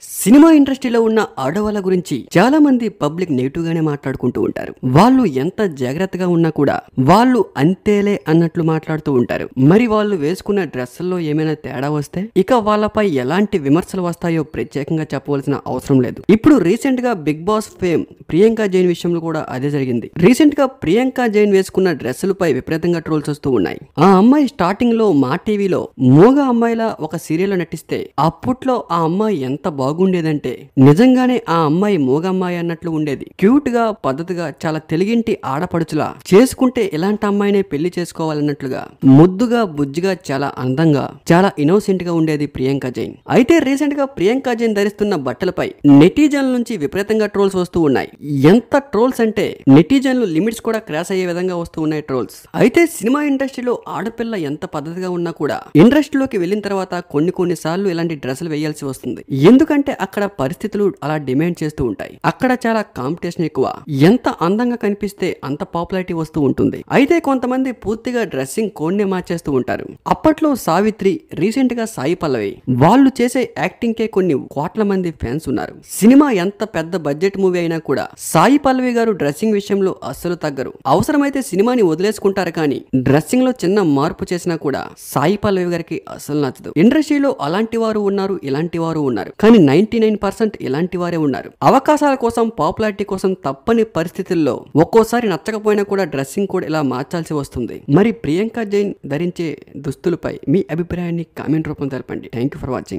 Cinema ఇండస్ట్రీలో ఉన్న ఆడవాళ్ళ గురించి చాలా మంది పబ్లిక్ నెగిటివ్ గానే మాట్లాడుకుంటూ ఉంటారు. వాళ్ళు ఎంత జాగ్రత్తగా ఉన్నా కూడా వాళ్ళు అంతేలే అన్నట్లు మాట్లాడుతూ ఉంటారు. మరి వాళ్ళు వేసుకున్న డ్రెస్సుల్లో ఏమైనా తేడా వస్తే ఇక వాళ్ళపై ఎలాంటి విమర్శలు వస్తాయో ప్రత్యేకంగా చెప్పవలసిన అవసరం లేదు. ఇప్పుడు రీసెంట్ గా Bigg Boss fame Priyanka Jain విషయంలో కూడా అదే జరిగింది. రీసెంట్ గా ప్రియాంక జైన్ వేసుకున్న డ్రెస్సులపై విపరీతంగా ట్రోల్స్ వస్తూ ఉన్నాయి. ఆ అమ్మాయి స్టార్టింగ్ లో మా టీవీలో మూగ అమ్మాయిలా ఒక సీరియల్ లో నటిస్తే అప్పట్లో ఆ అమ్మాయి ఎంత బాగుండేదంటే నిజంగానే ఆ అమ్మాయి మూగమ్మాయి అన్నట్లు ఉండేది. క్యూట్ గా పద్ధతిగా చాలా తెలుగింటి ఆడపడుచులా చేసుకుంటే ఇలాంటి అమ్మాయినే పెళ్లి చేసుకోవాలన్నట్లుగా ముద్దుగా బుజ్జిగా చాలా అందంగా చాలా ఇన్నోసెంట్ గా ఉండేది ప్రియాంక జైన్. అయితే రీసెంట్ గా ప్రియాంక జైన్ ధరిస్తున్న బట్టలపై నెటిజన్ల నుంచి విపరీతంగా ట్రోల్స్ వస్తూ ఉన్నాయి. ఎంత ట్రోల్స్ అంటే నెటిజన్లు లిమిట్స్ కూడా క్రాస్ అయ్యే విధంగా వస్తూ ఉన్నాయి ట్రోల్స్. అయితే సినిమా ఇండస్ట్రీలో ఆడపిల్ల ఎంత పద్ధతిగా ఉన్నా కూడా ఇండస్ట్రీలోకి వెళ్ళిన తర్వాత కొన్ని సార్లు ఇలాంటి డ్రెస్సులు వేయాల్సి వస్తుంది. ఎందుకంటే అక్కడ పరిస్థితులు అలా డిమాండ్ చేస్తూ ఉంటాయి. అక్కడ చాలా కాంపిటీషన్ ఎక్కువ. ఎంత అందంగా కనిపిస్తే అంత పాపులారిటీ వస్తూ ఉంటుంది. అయితే కొంతమంది పూర్తిగా డ్రెస్సింగ్ కోడ్ నే మార్చేస్తూ ఉంటారు. అప్పట్లో సావిత్రి, రీసెంట్ గా సాయి పల్లవి వాళ్ళు చేసే యాక్టింగ్ కే కొన్ని కోట్ల మంది ఫ్యాన్స్ ఉన్నారు. సినిమా ఎంత పెద్ద బడ్జెట్ మూవీ అయినా కూడా సాయి పల్లవి గారు డ్రెస్సింగ్ విషయంలో అస్సలు తగ్గరు. అవసరమైతే సినిమాని వదిలేసుకుంటారు కానీ డ్రెస్సింగ్ లో చిన్న మార్పు చేసినా కూడా సాయి పల్లవి గారికి అస్సలు నచ్చదు. ఇండస్ట్రీలో అలాంటి వారు ఉన్నారు, ఇలాంటి వారు ఉన్నారు. కానీ 99% ఇలాంటి వారే ఉన్నారు. అవకాశాల కోసం, పాపులారిటీ కోసం తప్పని పరిస్థితుల్లో ఒక్కోసారి నచ్చకపోయినా కూడా డ్రెస్సింగ్ కూడా ఇలా మార్చాల్సి వస్తుంది. మరి ప్రియాంక జైన్ ధరించే దుస్తులపై మీ అభిప్రాయాన్ని కామెంట్ రూపంలో తెలపండి. Thank you for watching.